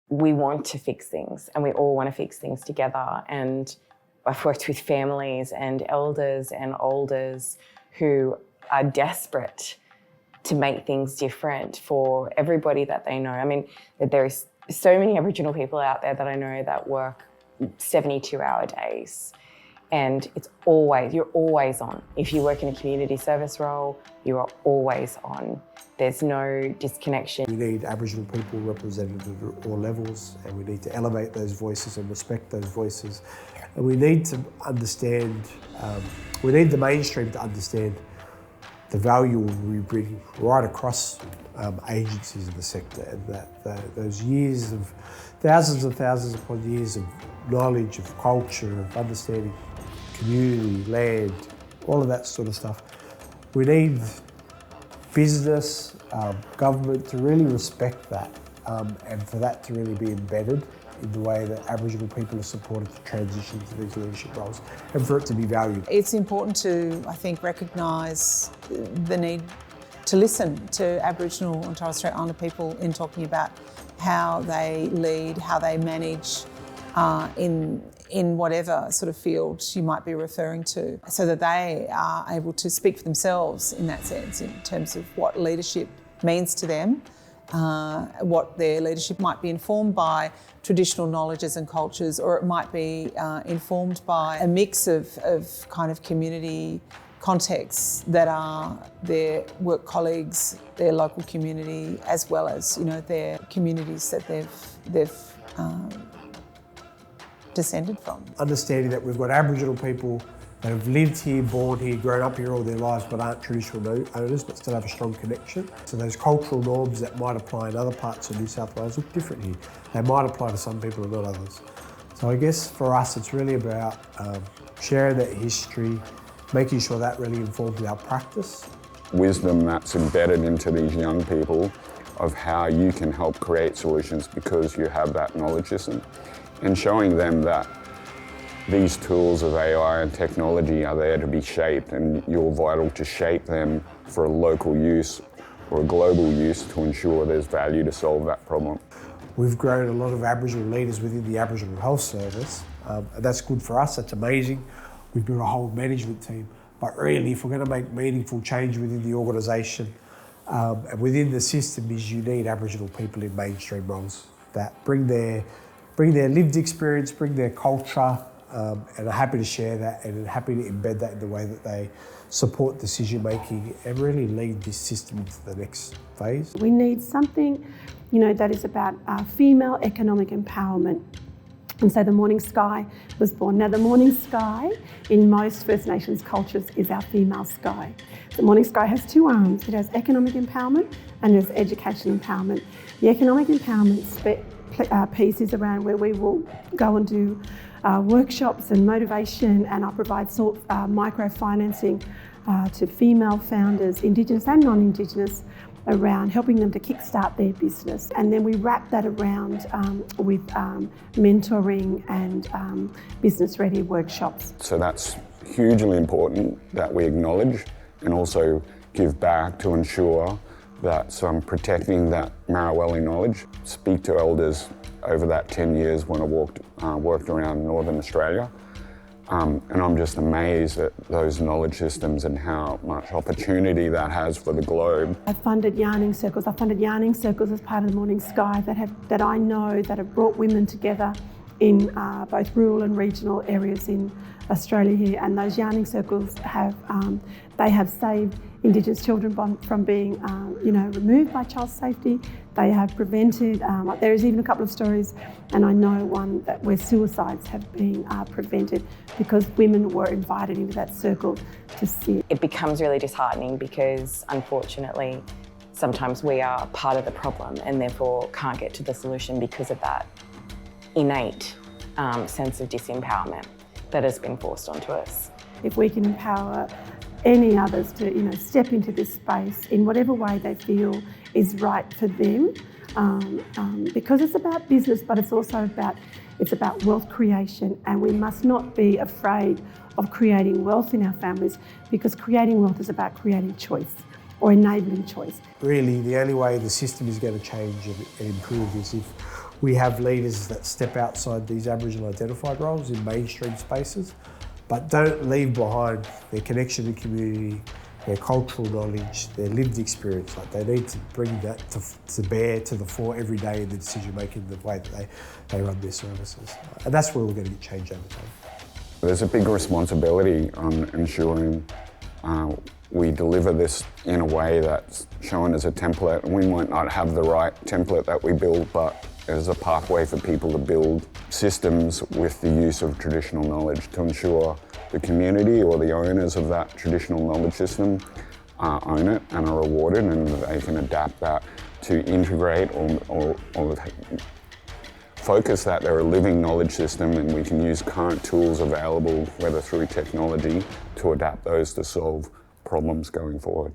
we want to fix things and we all want to fix things together. And I've worked with families and elders and olders who are desperate to make things different for everybody that they know. I mean, there is so many Aboriginal people out there that I know that work 72-hour days. And you're always on. If you work in a community service role, you are always on. There's no disconnection. We need Aboriginal people represented at all levels, and we need to elevate those voices and respect those voices. And we need to understand, we need the mainstream to understand the value we bring right across agencies in the sector, and that those years of thousands upon years of knowledge, of culture, of understanding community, land, all of that sort of stuff. We need business, government to really respect that, and for that to really be embedded in the way that Aboriginal people are supported to transition to these leadership roles, and for it to be valued. It's important to, I think, recognise the need to listen to Aboriginal and Torres Strait Islander people in talking about how they lead, how they manage in whatever sort of field you might be referring to, so that they are able to speak for themselves in that sense, in terms of what leadership means to them, what their leadership might be informed by traditional knowledges and cultures, or it might be informed by a mix of kind of community contexts that are their work colleagues, their local community, as well as, you know, their communities that they've descended from. Understanding that we've got Aboriginal people that have lived here, born here, grown up here all their lives, but aren't traditional owners, but still have a strong connection. So those cultural norms that might apply in other parts of New South Wales look different here. They might apply to some people and not others. So I guess for us, it's really about sharing that history, making sure that really informs our practice. Wisdom that's embedded into these young people of how you can help create solutions because you have that knowledge system, and showing them that these tools of AI and technology are there to be shaped, and you're vital to shape them for a local use or a global use to ensure there's value to solve that problem. We've grown a lot of Aboriginal leaders within the Aboriginal Health Service, and that's good for us, that's amazing. We've built a whole management team, but really if we're going to make meaningful change within the organisation and within the system, is you need Aboriginal people in mainstream roles that bring their lived experience, bring their culture, and are happy to share that and are happy to embed that in the way that they support decision making and really lead this system into the next phase. We need something, you know, that is about female economic empowerment. And so the Morning Sky was born. Now the Morning Sky in most First Nations cultures is our female sky. The Morning Sky has two arms. It has economic empowerment and it has education empowerment. The economic empowerment piece is around where we will go and do workshops and motivation, and I'll provide microfinancing to female founders, Indigenous and non-Indigenous, around helping them to kickstart their business. And then we wrap that around with mentoring and business-ready workshops. So that's hugely important that we acknowledge and also give back to ensure that protecting that Maraweli knowledge. Speak to elders over that 10 years when I worked around Northern Australia. And I'm just amazed at those knowledge systems and how much opportunity that has for the globe. I funded yarning circles. I funded yarning circles as part of the Morning Sky that I know that have brought women together in both rural and regional areas in Australia here. And those yarning circles have saved Indigenous children from being removed by child safety. They have prevented, there is even a couple of stories, and I know one where suicides have been prevented because women were invited into that circle to sit. It becomes really disheartening because, unfortunately, sometimes we are part of the problem and therefore can't get to the solution because of that innate sense of disempowerment that has been forced onto us. If we can empower any others to step into this space in whatever way they feel is right for them, because it's about business, but it's also about wealth creation, and we must not be afraid of creating wealth in our families, because creating wealth is about creating choice or enabling choice. Really, the only way the system is going to change and improve is if We have leaders that step outside these Aboriginal identified roles in mainstream spaces, but don't leave behind their connection to community, their cultural knowledge, their lived experience. Like, they need to bring that to bear to the fore every day in the decision making, the way that they run their services. And that's where we're going to get change over time. There's a big responsibility on ensuring we deliver this in a way that's shown as a template. And we might not have the right template that we build, but as a pathway for people to build systems with the use of traditional knowledge to ensure the community or the owners of that traditional knowledge system own it and are rewarded, and they can adapt that to integrate or focus that they're a living knowledge system, and we can use current tools available, whether through technology, to adapt those to solve problems going forward.